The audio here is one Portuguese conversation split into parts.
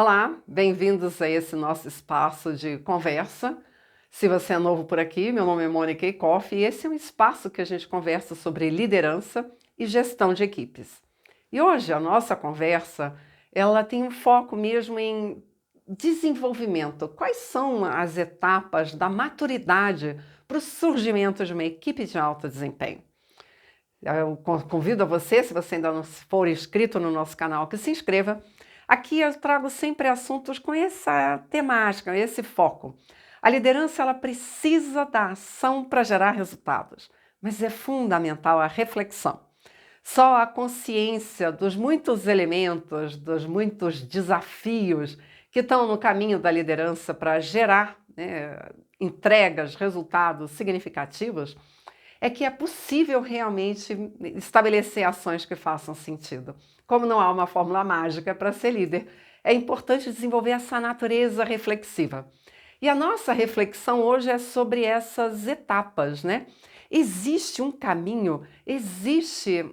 Olá, bem-vindos a esse nosso espaço de conversa. Se você é novo por aqui, meu nome é Mônica Ecoff e esse é um espaço que a gente conversa sobre liderança e gestão de equipes. E hoje a nossa conversa, ela tem um foco mesmo em desenvolvimento. Quais são as etapas da maturidade para o surgimento de uma equipe de alto desempenho? Eu convido a você, se você ainda não for inscrito no nosso canal, que se inscreva. Aqui eu trago sempre assuntos com essa temática, esse foco. A liderança ela precisa da ação para gerar resultados, mas é fundamental a reflexão. Só a consciência dos muitos elementos, dos muitos desafios que estão no caminho da liderança para gerar entregas, resultados significativos, é que é possível realmente estabelecer ações que façam sentido. Como não há uma fórmula mágica para ser líder, é importante desenvolver essa natureza reflexiva. E a nossa reflexão hoje é sobre essas etapas, né? Existe um caminho, existe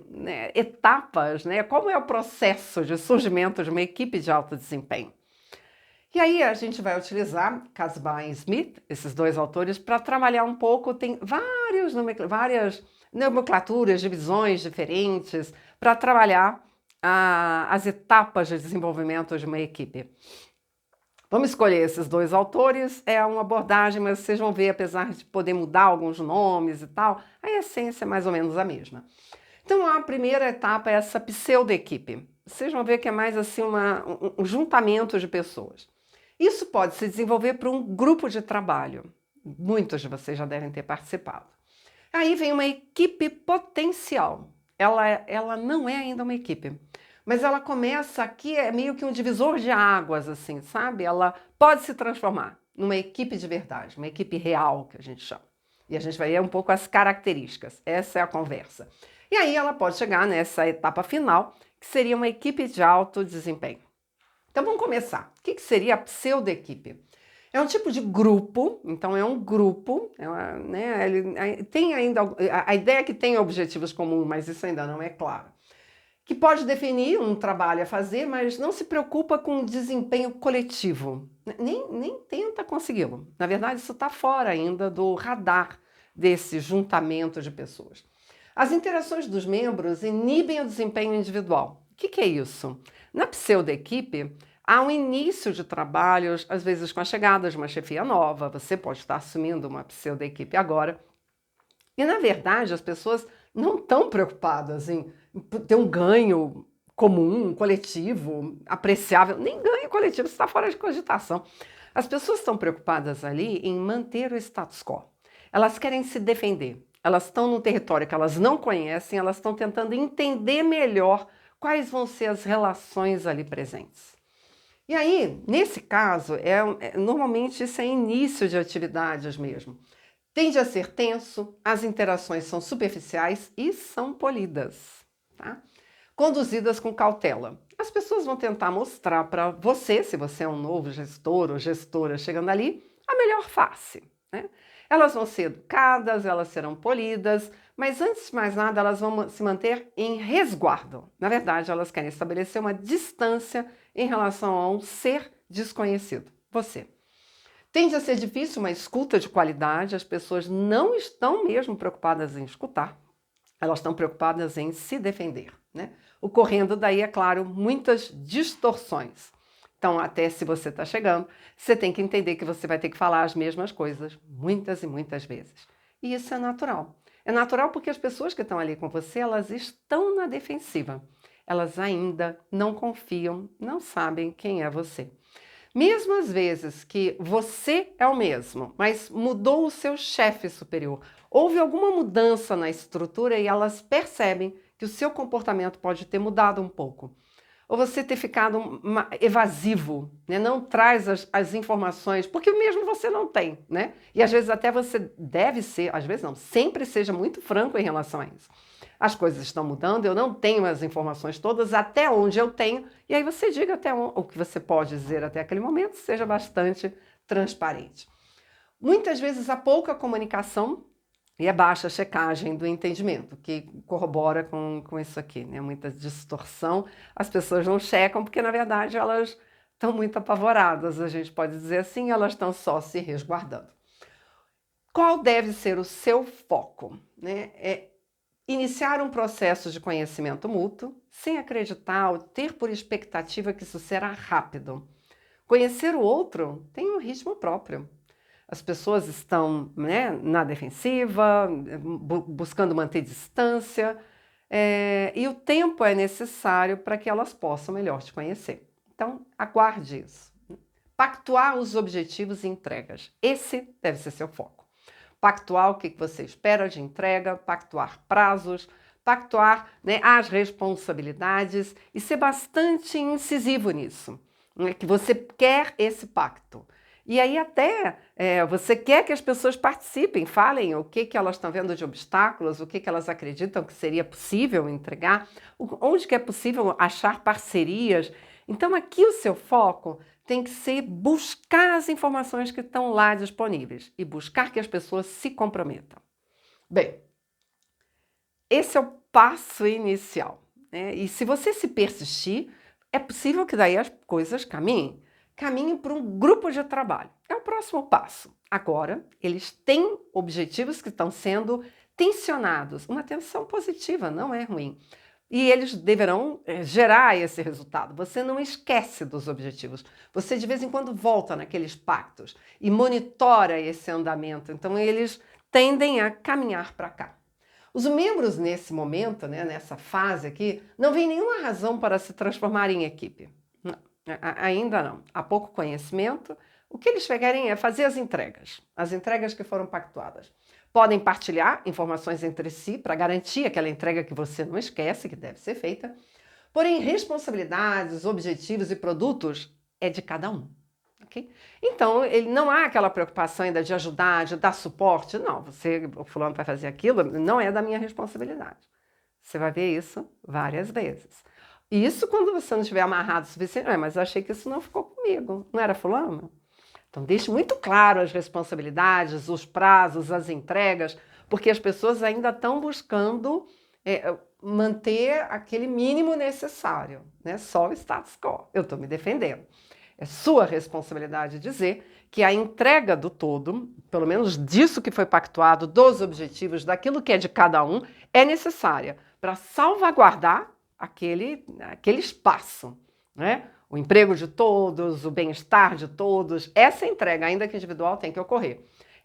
etapas, né? Como é o processo de surgimento de uma equipe de alto desempenho? E aí a gente vai utilizar Kasbah e Smith, esses dois autores, para trabalhar um pouco, tem várias nomenclaturas, divisões diferentes, para trabalhar as etapas de desenvolvimento de uma equipe. Vamos escolher esses dois autores, é uma abordagem, mas vocês vão ver, apesar de poder mudar alguns nomes e tal, a essência é mais ou menos a mesma. Então a primeira etapa é essa pseudo-equipe. Vocês vão ver que é mais assim um juntamento de pessoas. Isso pode se desenvolver para um grupo de trabalho. Muitos de vocês já devem ter participado. Aí vem uma equipe potencial. Ela não é ainda uma equipe, mas ela começa aqui, é meio que um divisor de águas, assim, sabe? Ela pode se transformar numa equipe de verdade, uma equipe real, que a gente chama. E a gente vai ver um pouco as características. Essa é a conversa. E aí ela pode chegar nessa etapa final, que seria uma equipe de alto desempenho. Então vamos começar. O que seria a pseudo-equipe? É um tipo de grupo, então é um grupo, ele tem ainda a ideia é que tem objetivos comuns, mas isso ainda não é claro. Que pode definir um trabalho a fazer, mas não se preocupa com o desempenho coletivo, nem tenta consegui-lo. Na verdade, isso está fora ainda do radar desse juntamento de pessoas. As interações dos membros inibem o desempenho individual. O que é isso? Na pseudo-equipe, há um início de trabalhos, às vezes com a chegada de uma chefia nova, você pode estar assumindo uma pseudo-equipe agora. E, na verdade, as pessoas não estão preocupadas em ter um ganho comum, coletivo, apreciável. Nem ganho coletivo, isso está fora de cogitação. As pessoas estão preocupadas ali em manter o status quo. Elas querem se defender. Elas estão num território que elas não conhecem, elas estão tentando entender melhor quais vão ser as relações ali presentes. E aí, nesse caso, normalmente isso é início de atividades mesmo. Tende a ser tenso, as interações são superficiais e são polidas, tá? Conduzidas com cautela. As pessoas vão tentar mostrar para você, se você é um novo gestor ou gestora chegando ali, a melhor face, né? Elas vão ser educadas, elas serão polidas, mas antes de mais nada elas vão se manter em resguardo. Na verdade, elas querem estabelecer uma distância em relação a um ser desconhecido, você. Tende a ser difícil uma escuta de qualidade, as pessoas não estão mesmo preocupadas em escutar, elas estão preocupadas em se defender, né? Ocorrendo daí, é claro, muitas distorções. Então, até se você está chegando, você tem que entender que você vai ter que falar as mesmas coisas muitas e muitas vezes. E isso é natural. É natural porque as pessoas que estão ali com você, elas estão na defensiva. Elas ainda não confiam, não sabem quem é você. Mesmo às vezes que você é o mesmo, mas mudou o seu chefe superior, houve alguma mudança na estrutura e elas percebem que o seu comportamento pode ter mudado um pouco. Ou você ter ficado evasivo, né? Não traz as informações, porque mesmo você não tem, né? E às vezes até você deve ser, às vezes não, sempre seja muito franco em relação a isso. As coisas estão mudando, eu não tenho as informações todas até onde eu tenho, e aí você diga até o que você pode dizer até aquele momento, seja bastante transparente. Muitas vezes há pouca comunicação e a baixa checagem do entendimento, que corrobora com isso aqui, né? Muita distorção, as pessoas não checam porque, na verdade, elas estão muito apavoradas, a gente pode dizer assim, elas estão só se resguardando. Qual deve ser o seu foco? Né? É iniciar um processo de conhecimento mútuo, sem acreditar ou ter por expectativa que isso será rápido. Conhecer o outro tem um ritmo próprio. As pessoas estão, né, na defensiva, buscando manter distância, e o tempo é necessário para que elas possam melhor te conhecer. Então, aguarde isso. Pactuar os objetivos e entregas. Esse deve ser seu foco. Pactuar o que você espera de entrega, pactuar prazos, pactuar, né, as responsabilidades e ser bastante incisivo nisso, né, que você quer esse pacto. E aí até você quer que as pessoas participem, falem o que elas estão vendo de obstáculos, o que elas acreditam que seria possível entregar, onde que é possível achar parcerias. Então aqui o seu foco tem que ser buscar as informações que estão lá disponíveis e buscar que as pessoas se comprometam. Bem, esse é o passo inicial, né? E se você se persistir, é possível que daí as coisas caminhem para um grupo de trabalho. É o próximo passo. Agora, eles têm objetivos que estão sendo tensionados. Uma tensão positiva, não é ruim. E eles deverão gerar esse resultado. Você não esquece dos objetivos. Você, de vez em quando, volta naqueles pactos e monitora esse andamento. Então, eles tendem a caminhar para cá. Os membros, nesse momento, né, nessa fase aqui, não vem nenhuma razão para se transformar em equipe. Não, ainda não. Há pouco conhecimento. O que eles querem é fazer as entregas que foram pactuadas. Podem partilhar informações entre si para garantir aquela entrega que você não esquece, que deve ser feita. Porém, responsabilidades, objetivos e produtos é de cada um. Okay? Então, não há aquela preocupação ainda de ajudar, de dar suporte. Não, o fulano vai fazer aquilo, não é da minha responsabilidade. Você vai ver isso várias vezes. Isso quando você não estiver amarrado o suficiente. Mas eu achei que isso não ficou comigo. Não era fulano? Então, deixe muito claro as responsabilidades, os prazos, as entregas, porque as pessoas ainda estão buscando manter aquele mínimo necessário, né? Só o status quo. Eu estou me defendendo. É sua responsabilidade dizer que a entrega do todo, pelo menos disso que foi pactuado, dos objetivos, daquilo que é de cada um, é necessária para salvaguardar aquele espaço, né? O emprego de todos, o bem-estar de todos, essa entrega, ainda que individual, tem que ocorrer.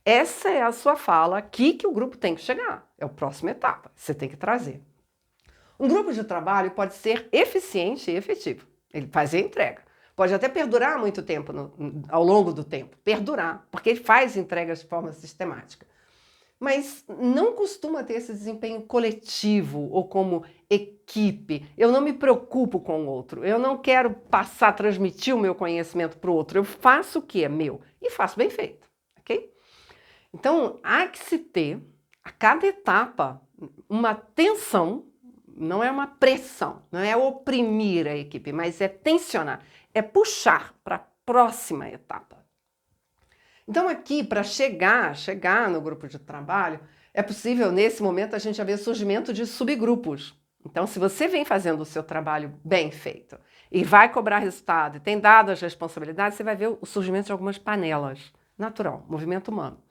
Essa é a sua fala aqui que o grupo tem que chegar. É a próxima etapa, você tem que trazer. Um grupo de trabalho pode ser eficiente e efetivo. Ele faz a entrega. Pode até perdurar muito tempo, ao longo do tempo. Perdurar, porque ele faz entregas de forma sistemática. Mas não costuma ter esse desempenho coletivo ou como equipe. Eu não me preocupo com o outro. Eu não quero transmitir o meu conhecimento para o outro. Eu faço o que é meu e faço bem feito, ok? Então, há que se ter, a cada etapa, uma tensão, não é uma pressão, não é oprimir a equipe, mas é tensionar, é puxar para a próxima etapa. Então aqui, para chegar no grupo de trabalho, é possível, nesse momento, a gente já ver o surgimento de subgrupos. Então, se você vem fazendo o seu trabalho bem feito e vai cobrar resultado e tem dado as responsabilidades, você vai ver o surgimento de algumas panelas. Natural, movimento humano.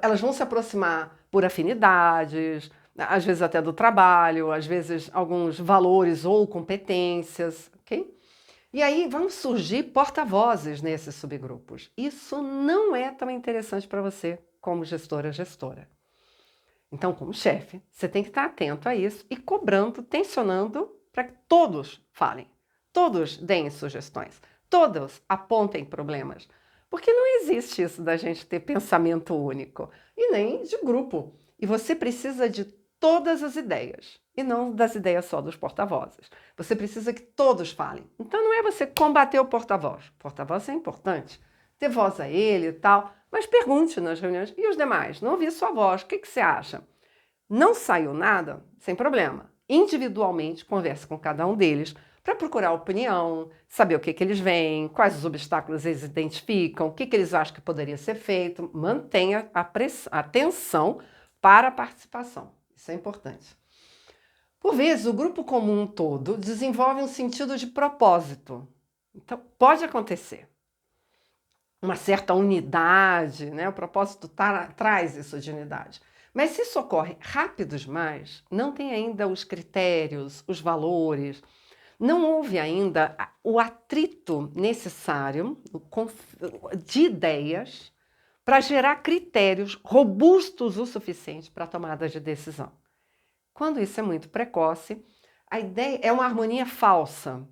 Elas vão se aproximar por afinidades, às vezes até do trabalho, às vezes alguns valores ou competências, ok? E aí vão surgir porta-vozes nesses subgrupos. Isso não é tão interessante para você como gestora. Então, como chefe, você tem que estar atento a isso e cobrando, tensionando para que todos falem, todos deem sugestões, todos apontem problemas. Porque não existe isso da gente ter pensamento único e nem de grupo. E você precisa de todas as ideias e não das ideias só dos porta-vozes. Você precisa que todos falem. Então não é você combater o porta-voz. O porta-voz é importante, ter voz a ele e tal, mas pergunte nas reuniões. E os demais? Não ouvi sua voz, o que você acha? Não saiu nada? Sem problema. Individualmente, converse com cada um deles para procurar opinião, saber o que eles veem, quais os obstáculos eles identificam, o que eles acham que poderia ser feito. Mantenha a atenção para a participação. Isso é importante. Por vezes, o grupo como um todo desenvolve um sentido de propósito. Então, pode acontecer uma certa unidade, né? O propósito traz isso de unidade. Mas se isso ocorre rápido demais, não tem ainda os critérios, os valores, não houve ainda o atrito necessário de ideias para gerar critérios robustos o suficiente para a tomada de decisão. Quando isso é muito precoce, a ideia é uma harmonia falsa.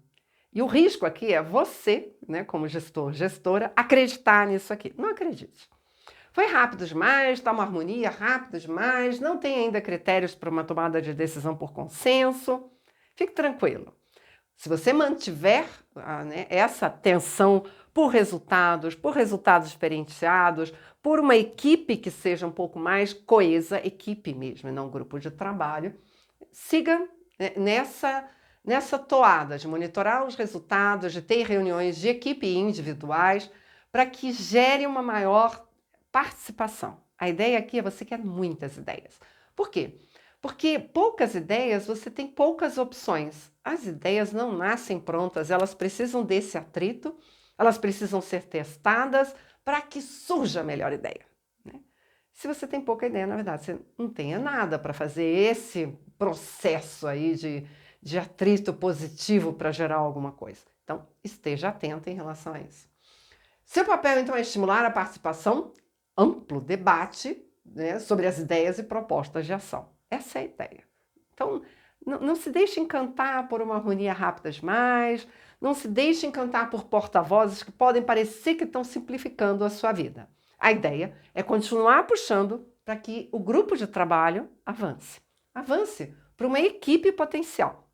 E o risco aqui é você, né, como gestor, gestora, acreditar nisso aqui. Não acredite. Foi rápido demais, está uma harmonia rápido demais, não tem ainda critérios para uma tomada de decisão por consenso. Fique tranquilo. Se você mantiver essa tensão por resultados experienciados, por uma equipe que seja um pouco mais coesa, equipe mesmo, e não grupo de trabalho, siga nessa toada de monitorar os resultados, de ter reuniões de equipe individuais, para que gere uma maior participação. A ideia aqui é você quer muitas ideias. Por quê? Porque poucas ideias, você tem poucas opções. As ideias não nascem prontas, elas precisam desse atrito, elas precisam ser testadas para que surja a melhor ideia. Né? Se você tem pouca ideia, na verdade, você não tem nada para fazer esse processo aí de atrito positivo para gerar alguma coisa. Então, esteja atento em relação a isso. Seu papel, então, é estimular a participação, amplo debate, né, sobre as ideias e propostas de ação. Essa é a ideia. Então, não se deixe encantar por uma harmonia rápida demais, não se deixe encantar por porta-vozes que podem parecer que estão simplificando a sua vida. A ideia é continuar puxando para que o grupo de trabalho avance. Avance para uma equipe potencial.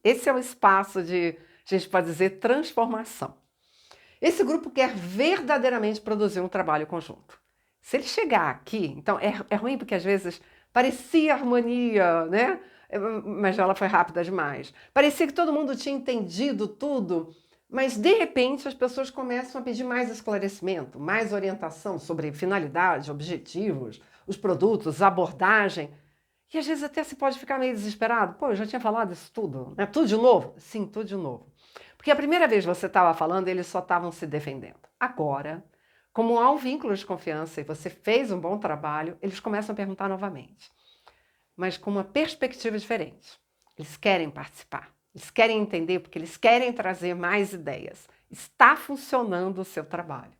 Esse é o espaço de, a gente pode dizer, transformação. Esse grupo quer verdadeiramente produzir um trabalho conjunto. Se ele chegar aqui, então é ruim porque às vezes parecia harmonia, né? Mas ela foi rápida demais. Parecia que todo mundo tinha entendido tudo, mas de repente as pessoas começam a pedir mais esclarecimento, mais orientação sobre finalidade, objetivos, os produtos, abordagem. E às vezes até se pode ficar meio desesperado. Pô, eu já tinha falado isso tudo. É tudo de novo? Sim, tudo de novo. Porque a primeira vez que você estava falando, eles só estavam se defendendo. Agora, como há um vínculo de confiança e você fez um bom trabalho, eles começam a perguntar novamente. Mas com uma perspectiva diferente. Eles querem participar, eles querem entender, porque eles querem trazer mais ideias. Está funcionando o seu trabalho.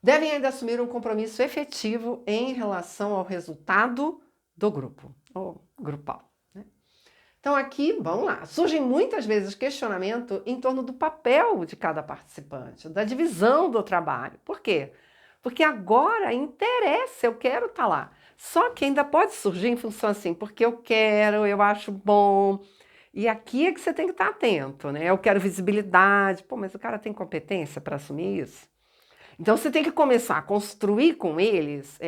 Devem ainda assumir um compromisso efetivo em relação ao resultado do grupo, ou grupal. Né? Então aqui, vamos lá, surgem muitas vezes questionamento em torno do papel de cada participante, da divisão do trabalho. Por quê? Porque agora interessa, eu quero estar lá. Só que ainda pode surgir em função assim, porque eu quero, eu acho bom. E aqui é que você tem que estar atento, né? Eu quero visibilidade. Pô, mas o cara tem competência para assumir isso? Então você tem que começar a construir com eles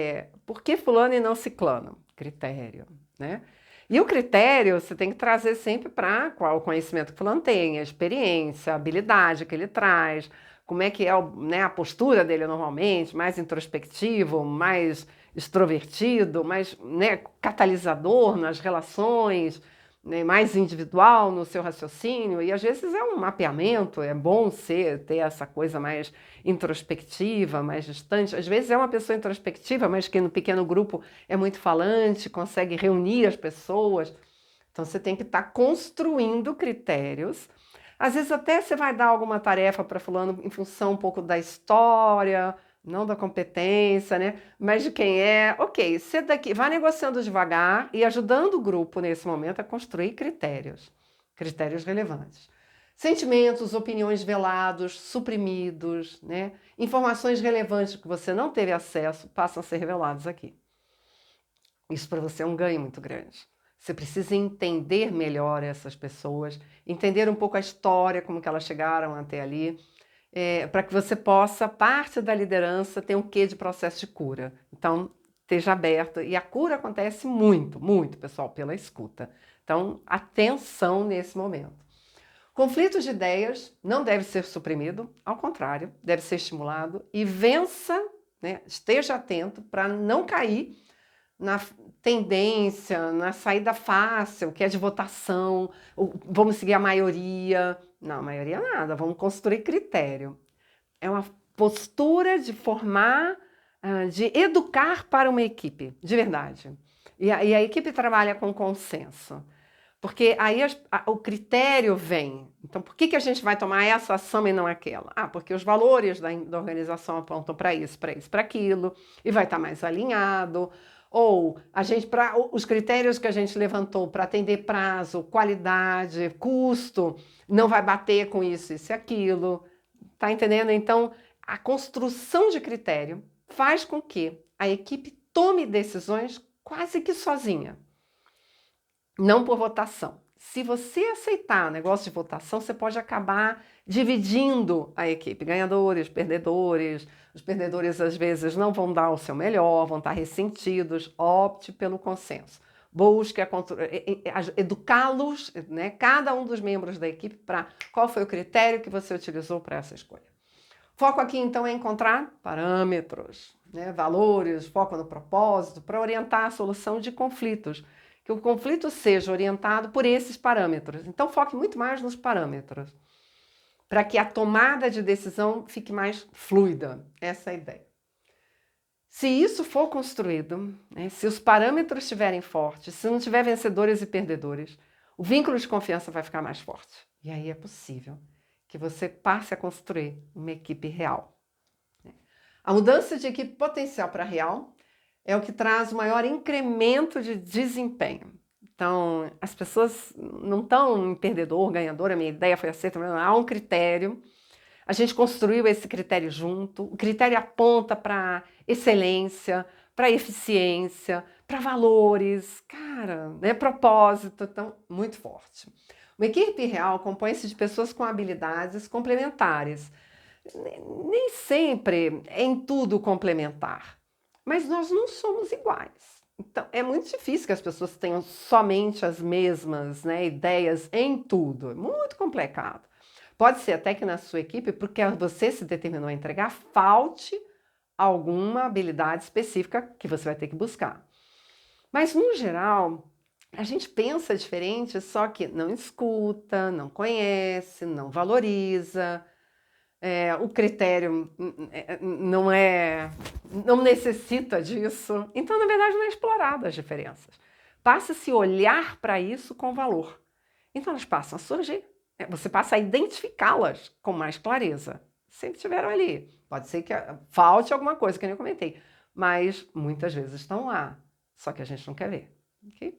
por que fulano e não ciclano? Critério, né? E o critério você tem que trazer sempre para qual o conhecimento que fulano tem, a experiência, a habilidade que ele traz, como é que é né, a postura dele normalmente, mais introspectivo, mais extrovertido, mais né, catalisador nas relações, né, mais individual no seu raciocínio, e às vezes é um mapeamento, é bom ter essa coisa mais introspectiva, mais distante. Às vezes é uma pessoa introspectiva, mas que no pequeno grupo é muito falante, consegue reunir as pessoas. Então você tem que estar construindo critérios. Às vezes até você vai dar alguma tarefa para fulano em função um pouco da história, não da competência, né? Mas de quem é. Ok, você daqui vai negociando devagar e ajudando o grupo nesse momento a construir critérios relevantes. Sentimentos, opiniões velados, suprimidos, né? Informações relevantes que você não teve acesso passam a ser reveladas aqui. Isso para você é um ganho muito grande. Você precisa entender melhor essas pessoas, entender um pouco a história, como que elas chegaram até ali, para que você possa, parte da liderança, ter um quê de processo de cura. Então, esteja aberto. E a cura acontece muito, muito, pessoal, pela escuta. Então, atenção nesse momento. Conflito de ideias não deve ser suprimido, ao contrário, deve ser estimulado e vença, né, esteja atento para não cair na tendência, na saída fácil, que é de votação, vamos seguir a maioria. Não, a maioria nada. Vamos construir critério. É uma postura de formar, de educar para uma equipe, de verdade. E a equipe trabalha com consenso. Porque aí o critério vem. Então, por que a gente vai tomar essa ação e não aquela? Ah, porque os valores da organização apontam para isso, para aquilo, e vai estar mais alinhado. Ou os critérios que a gente levantou para atender prazo, qualidade, custo, não vai bater com isso e aquilo. Tá entendendo? Então, a construção de critério faz com que a equipe tome decisões quase que sozinha. Não por votação. Se você aceitar o negócio de votação, você pode acabar dividindo a equipe, ganhadores, perdedores. Os perdedores às vezes não vão dar o seu melhor, vão estar ressentidos. Opte pelo consenso. Busque educá-los, né, cada um dos membros da equipe, para qual foi o critério que você utilizou para essa escolha. Foco aqui então é encontrar parâmetros, né, valores, foco no propósito, para orientar a solução de conflitos. Que o conflito seja orientado por esses parâmetros. Então, foque muito mais nos parâmetros, para que a tomada de decisão fique mais fluida. Essa é a ideia. Se isso for construído, né, se os parâmetros estiverem fortes, se não tiver vencedores e perdedores, o vínculo de confiança vai ficar mais forte. E aí é possível que você passe a construir uma equipe real. A mudança de equipe potencial para real é o que traz o maior incremento de desempenho. Então, as pessoas não estão em perdedor, ganhador, a minha ideia foi aceita, há um critério, a gente construiu esse critério junto, o critério aponta para excelência, para eficiência, para valores, cara, né, propósito, então, muito forte. Uma equipe real compõe-se de pessoas com habilidades complementares, nem sempre é em tudo complementar. Mas nós não somos iguais. Então, é muito difícil que as pessoas tenham somente as mesmas, né, ideias em tudo. É muito complicado. Pode ser até que na sua equipe, porque você se determinou a entregar, falte alguma habilidade específica que você vai ter que buscar. Mas, no geral, a gente pensa diferente, só que não escuta, não conhece, não valoriza. O critério não necessita disso. Então, na verdade, não é explorado as diferenças. Passa a se olhar para isso com valor. Então, elas passam a surgir. Você passa a identificá-las com mais clareza. Sempre estiveram ali. Pode ser que falte alguma coisa, que nem eu comentei. Mas muitas vezes estão lá. Só que a gente não quer ver. Ok?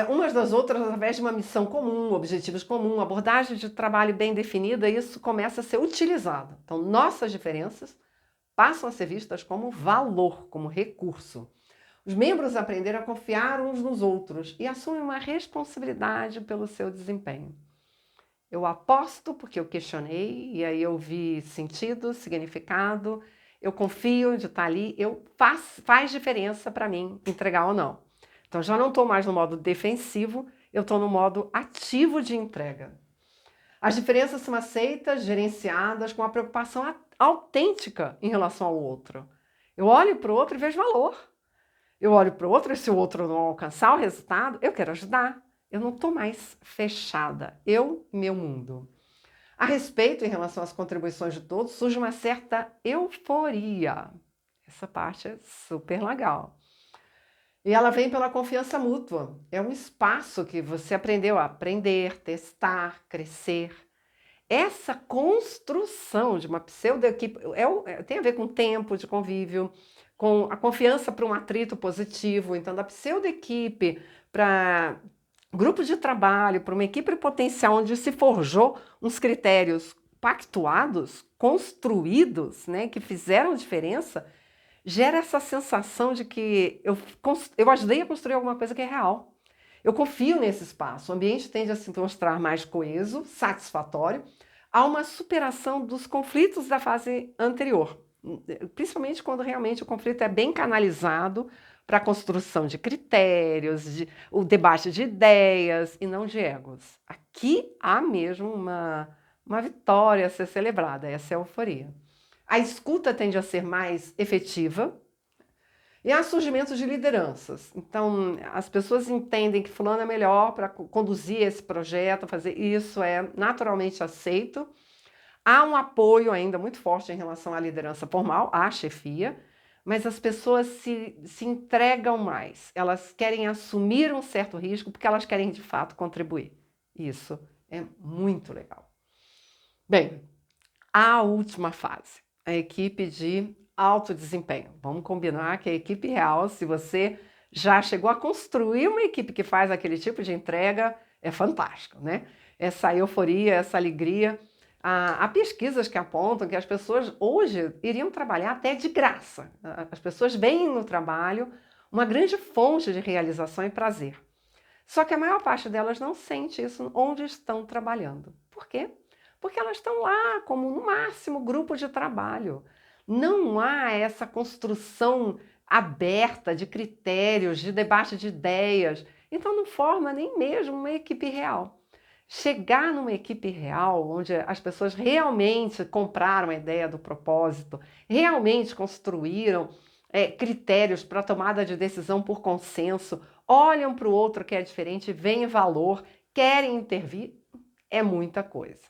Umas das outras, através de uma missão comum, objetivos comuns, abordagem de trabalho bem definida, isso começa a ser utilizado. Então, nossas diferenças passam a ser vistas como valor, como recurso. Os membros aprenderam a confiar uns nos outros e assumem uma responsabilidade pelo seu desempenho. Eu aposto porque eu questionei e aí eu vi sentido, significado, eu confio de estar ali, faz diferença para mim entregar ou não. Então, já não estou mais no modo defensivo, eu estou no modo ativo de entrega. As diferenças são aceitas, gerenciadas com a preocupação autêntica em relação ao outro. Eu olho para o outro e vejo valor. Eu olho para o outro e se o outro não alcançar o resultado, eu quero ajudar. Eu não estou mais fechada. Eu e meu mundo. A respeito em relação às contribuições de todos, surge uma certa euforia. Essa parte é super legal. E ela vem pela confiança mútua. É um espaço que você aprendeu a aprender, testar, crescer. Essa construção de uma pseudo-equipe tem a ver com tempo de convívio, com a confiança para um atrito positivo. Então, da pseudo-equipe para grupo de trabalho, para uma equipe potencial onde se forjou uns critérios pactuados, construídos, né, que fizeram diferença, gera essa sensação de que eu ajudei a construir alguma coisa que é real. Eu confio nesse espaço. O ambiente tende a se mostrar mais coeso, satisfatório, há uma superação dos conflitos da fase anterior, principalmente quando realmente o conflito é bem canalizado para a construção de critérios, o debate de ideias e não de egos. Aqui há mesmo uma vitória a ser celebrada, essa é a euforia. A escuta tende a ser mais efetiva E há surgimento de lideranças. Então, as pessoas entendem que fulano é melhor para conduzir esse projeto, fazer isso, é naturalmente aceito. Há um apoio ainda muito forte em relação à liderança formal, à chefia, mas as pessoas se entregam mais. Elas querem assumir um certo risco porque elas querem, de fato, contribuir. Isso é muito legal. Bem, a última fase, a equipe de alto desempenho. Vamos combinar que a equipe real, se você já chegou a construir uma equipe que faz aquele tipo de entrega, é fantástico, né? Essa euforia, essa alegria. Há pesquisas que apontam que as pessoas hoje iriam trabalhar até de graça. As pessoas veem no trabalho uma grande fonte de realização e prazer. Só que a maior parte delas não sente isso onde estão trabalhando. Por quê? Porque elas estão lá como, no máximo, grupo de trabalho. Não há essa construção aberta de critérios, de debate de ideias. Então não forma nem mesmo uma equipe real. Chegar numa equipe real, onde as pessoas realmente compraram a ideia do propósito, realmente construíram critérios para tomada de decisão por consenso, olham para o outro que é diferente, veem valor, querem intervir, é muita coisa.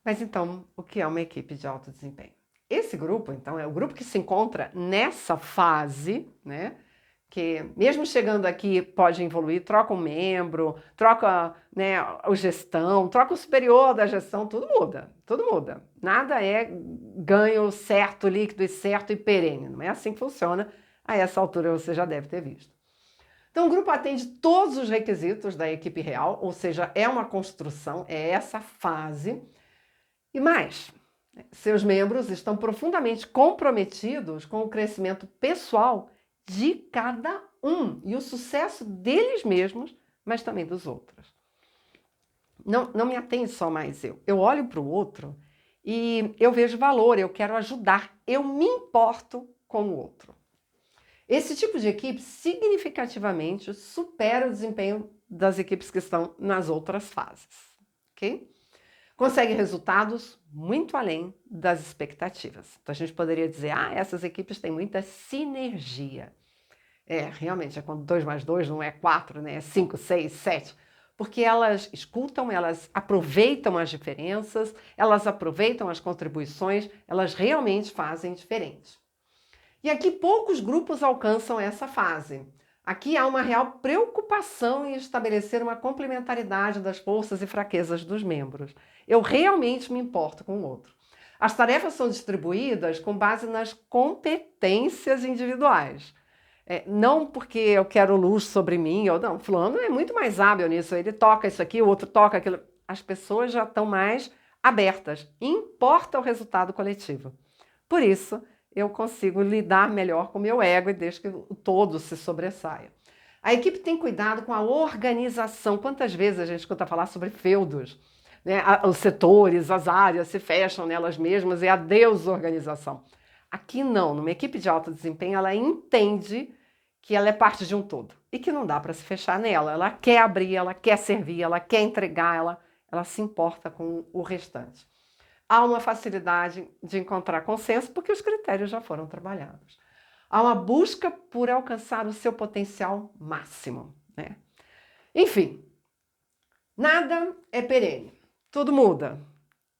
Mas então, o que é uma equipe de alto desempenho? Esse grupo, então, é o grupo que se encontra nessa fase, né? Que mesmo chegando aqui pode evoluir, troca um membro, troca, né, a gestão, troca o superior da gestão, tudo muda, tudo muda. Nada é ganho certo, líquido e certo e perene, não é assim que funciona, a essa altura você já deve ter visto. Então o grupo atende todos os requisitos da equipe real, ou seja, é uma construção, é essa fase. E mais, seus membros estão profundamente comprometidos com o crescimento pessoal de cada um e o sucesso deles mesmos, mas também dos outros. Não me atende só mais eu. Eu olho para o outro e eu vejo valor, eu quero ajudar, eu me importo com o outro. Esse tipo de equipe significativamente supera o desempenho das equipes que estão nas outras fases, ok? Consegue resultados muito além das expectativas. Então a gente poderia dizer, essas equipes têm muita sinergia. Realmente, é quando 2 mais 2 não é 4, né? É 5, 6, 7. Porque elas escutam, elas aproveitam as diferenças, elas aproveitam as contribuições, elas realmente fazem diferente. E aqui poucos grupos alcançam essa fase. Aqui há uma real preocupação em estabelecer uma complementaridade das forças e fraquezas dos membros. Eu realmente me importo com o outro. As tarefas são distribuídas com base nas competências individuais. Não porque eu quero luz sobre mim, ou não, fulano é muito mais hábil nisso, ele toca isso aqui, o outro toca aquilo. As pessoas já estão mais abertas, importa o resultado coletivo. Por isso, eu consigo lidar melhor com o meu ego e deixo que o todo se sobressaia. A equipe tem cuidado com a organização. Quantas vezes a gente escuta falar sobre feudos? Né? Os setores, as áreas se fecham nelas mesmas e adeus organização. Aqui não, numa equipe de alto desempenho, ela entende que ela é parte de um todo e que não dá para se fechar nela. Ela quer abrir, ela quer servir, ela quer entregar, ela se importa com o restante. Há uma facilidade de encontrar consenso porque os critérios já foram trabalhados. Há uma busca por alcançar o seu potencial máximo, né? Enfim, nada é perene, tudo muda.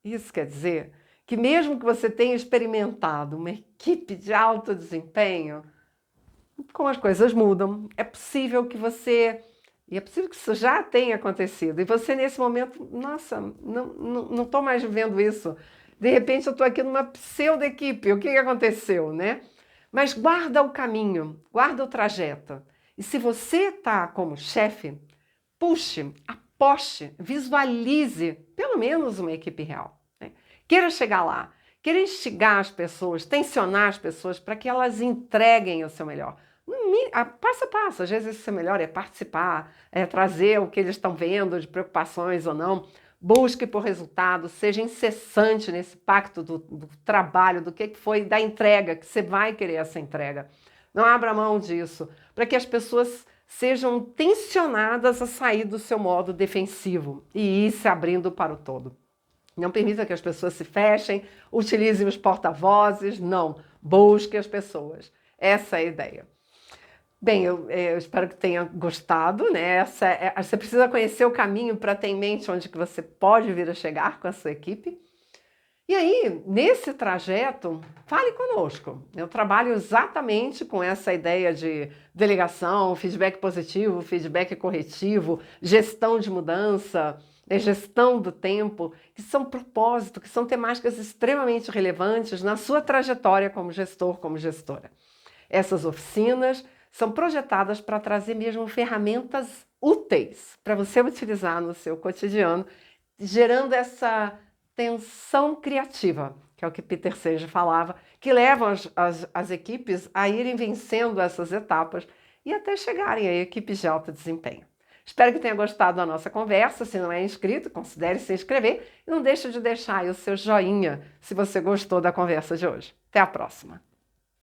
Isso quer dizer que mesmo que você tenha experimentado uma equipe de alto desempenho, como as coisas mudam, é possível que isso já tenha acontecido. E você, nesse momento, nossa, não estou mais vivendo isso. De repente, eu estou aqui numa pseudo-equipe. O que aconteceu, né? Mas guarda o caminho, guarda o trajeto. E se você está como chefe, puxe, aposte, visualize pelo menos uma equipe real, né? Queira chegar lá, queira instigar as pessoas, tensionar as pessoas para que elas entreguem o seu melhor. Passo a passo, às vezes isso é melhor, é participar, é trazer o que eles estão vendo de preocupações ou não. Busque por resultado, seja incessante nesse pacto do trabalho, do que foi, da entrega, que você vai querer essa entrega. Não abra mão disso, para que as pessoas sejam tensionadas a sair do seu modo defensivo e ir se abrindo para o todo. Não permita que as pessoas se fechem, utilizem os porta-vozes, não. Busque as pessoas. Essa é a ideia. Bem, eu espero que tenha gostado, né? Você precisa conhecer o caminho para ter em mente onde que você pode vir a chegar com a sua equipe. E aí, nesse trajeto, fale conosco. Eu trabalho exatamente com essa ideia de delegação, feedback positivo, feedback corretivo, gestão de mudança, gestão do tempo, que são propósito, que são temáticas extremamente relevantes na sua trajetória como gestor, como gestora. Essas oficinas são projetadas para trazer mesmo ferramentas úteis para você utilizar no seu cotidiano, gerando essa tensão criativa, que é o que Peter Senge falava, que levam as equipes a irem vencendo essas etapas e até chegarem a equipes de alto desempenho. Espero que tenha gostado da nossa conversa. Se não é inscrito, considere se inscrever e não deixe de deixar aí o seu joinha se você gostou da conversa de hoje. Até a próxima!